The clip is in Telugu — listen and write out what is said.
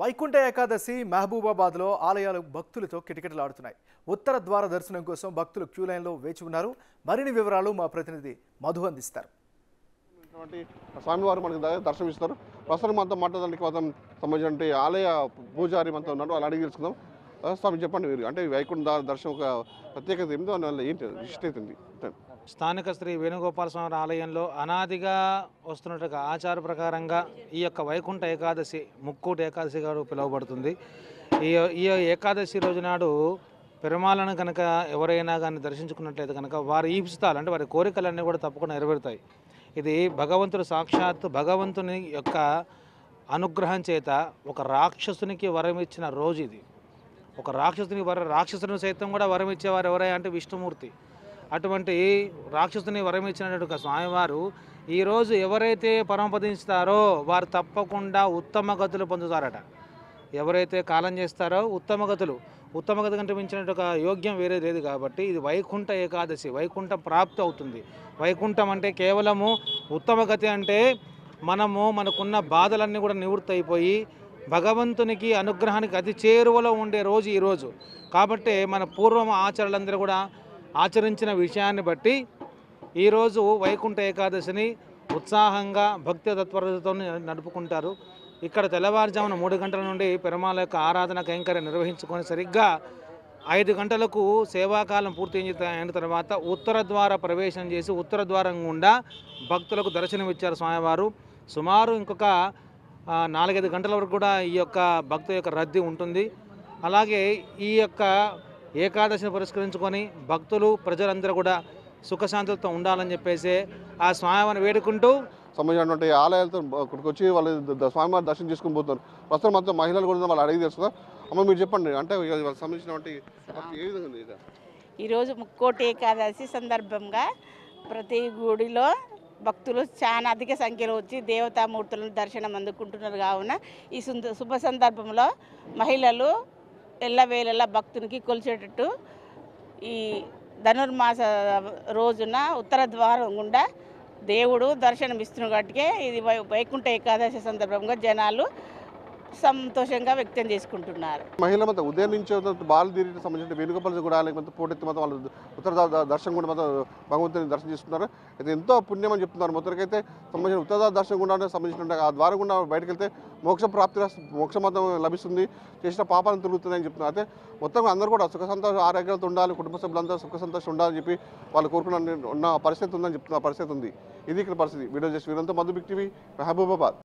వైకుంఠ ఏకాదశి మహబూబాబాద్లో ఆలయాలు భక్తులతో కిటకిటలాడుతున్నాయి. ఉత్తర ద్వార దర్శనం కోసం భక్తులు క్యూ లైన్లో వేచి ఉన్నారు. మరిన్ని వివరాలు మా ప్రతినిధి మధు అందిస్తారు. స్వామివారు మనకు దర్శనం ఇస్తారు. ప్రస్తుతం మనతో మాట్లాడడానికి మాత్రం సంబంధించిన ఆలయ పూజారి మనతో ఉన్నాడు. వాళ్ళు అడిగి తెలుసుకుందాం. స్వామి చెప్పండి, మీరు అంటే వైకుంఠ దర్శనం ఒక ప్రత్యేకత ఏంటో ఏంటి విశిష్టత ఏంటి? స్థానిక శ్రీ వేణుగోపాల స్వామి ఆలయంలో అనాదిగా వస్తున్నట్టుగా ఆచార ప్రకారంగా ఈ యొక్క వైకుంఠ ఏకాదశి ముక్కోటి ఏకాదశిగా పిలువబడుతుంది. ఈ ఏకాదశి రోజు నాడు పెరుమాలను కనుక ఎవరైనా కానీ దర్శించుకున్నట్లయితే కనుక వారి ఈప్సితాలు అంటే వారి కోరికలన్నీ కూడా తప్పకుండా నెరవేరుతాయి. ఇది భగవంతుడు సాక్షాత్తు భగవంతుని యొక్క అనుగ్రహం చేత ఒక రాక్షసునికి వరం ఇచ్చిన రోజు ఇది. ఒక రాక్షసుని సైతం కూడా వరం ఇచ్చేవారు ఎవరై అంటే విష్ణుమూర్తి. అటువంటి రాక్షసుని వరం ఇచ్చినటువంటి స్వామివారు ఈరోజు ఎవరైతే పరమపదిస్తారో వారు తప్పకుండా ఉత్తమ గతులు పొందుతారట. ఎవరైతే కాలం చేస్తారో ఉత్తమ గతి కంటే మించినట్టు యోగ్యం వేరే లేదు. కాబట్టి ఇది వైకుంఠ ఏకాదశి, వైకుంఠం ప్రాప్తి అవుతుంది. వైకుంఠం అంటే కేవలము ఉత్తమ గతి అంటే మనకున్న బాధలన్నీ కూడా నివృత్తి అయిపోయి భగవంతునికి అనుగ్రహానికి అతి చేరువలో ఉండే రోజు ఈరోజు. కాబట్టి మన పూర్వం ఆచార్యులందరూ కూడా ఆచరించిన విషయాన్ని బట్టి ఈరోజు వైకుంఠ ఏకాదశిని ఉత్సాహంగా భక్తి తత్పరతతో నడుపుకుంటారు. ఇక్కడ తెల్లవారుజామున 3 గంటల నుండి పెరుమాళ యొక్క ఆరాధన కైంకర్యం నిర్వహించుకొని సరిగ్గా 5 గంటలకు సేవాకాలం పూర్తి అయిన తర్వాత ఉత్తర ద్వార ప్రవేశం చేసి ఉత్తర ద్వారం గుండా భక్తులకు దర్శనమిచ్చారు స్వామివారు. సుమారు ఇంకొక 4-5 గంటల వరకు కూడా ఈ యొక్క భక్తుల యొక్క రద్దీ ఉంటుంది. అలాగే ఈ యొక్క ఏకాదశిని పురస్కరించుకొని భక్తులు ప్రజలందరూ కూడా సుఖశాంతులతో ఉండాలని చెప్పేసి ఆ స్వామివారిని వేడుకుంటూ సంబంధించినటువంటి ఆలయాలతో ఇక్కడికి వచ్చి వాళ్ళు స్వామివారి దర్శనం చేసుకుని పోతున్నారు. ప్రస్తుతం మొత్తం మహిళలు కూడా వాళ్ళు అడిగి తెలుసుకున్నారు. అమ్మ, మీరు చెప్పండి, అంటే వాళ్ళకి సంబంధించినటువంటి ఏ విధంగా ఈరోజు ముక్కోటి ఏకాదశి సందర్భంగా ప్రతి గుడిలో భక్తులు చాలా అధిక సంఖ్యలో వచ్చి దేవతామూర్తులను దర్శనం అందుకుంటున్నారు. కావున ఈ శుభ సందర్భంలో మహిళలు ఎల్లవేళలా భక్తునికి కొలిచేటట్టు ఈ ధనుర్మాస రోజున ఉత్తర ద్వారం గుండా దేవుడు దర్శనం ఇస్తున్న కాబట్టి ఇది వైకుంఠ ఏకాదశి సందర్భంగా జనాలు సంతోషంగా వ్యక్తం చేసుకుంటున్నారు. మహిళల మధ్య ఉదయం నుంచి బాలదీరికి సంబంధించిన వేణుగోపాల కూడా లేకపోతే పోటెత్తి మొత్తం వాళ్ళు ఉత్తర దర్శనం కూడా మొత్తం భగవంతుని దర్శనం చేసుకున్నారు. అయితే ఎంతో పుణ్యం అని చెప్తున్నారు. మొత్తానికైతే సంబంధించిన ఉత్తర దర్శనం కూడా సంబంధించిన ఆ ద్వారం గుండా బయటకు వెళ్తే మోక్ష మతం లభిస్తుంది, చేసిన పాపాలను తిరుగుతుందని చెప్తున్నారు. అయితే మొత్తం అందరూ కూడా సుఖ సంతోష ఆరోగ్యాలతో ఉండాలి, కుటుంబ సభ్యులందరూ సుఖ సంతోషం ఉండాలని చెప్పి వాళ్ళు కోరుకున్న పరిస్థితి ఉందని చెప్తున్న పరిస్థితి ఉంది. ఇది ఇక్కడ పరిస్థితి. వీడియో చేసి వీరంతా మధు బిగ్ టీవీ, మహబూబాబాద్.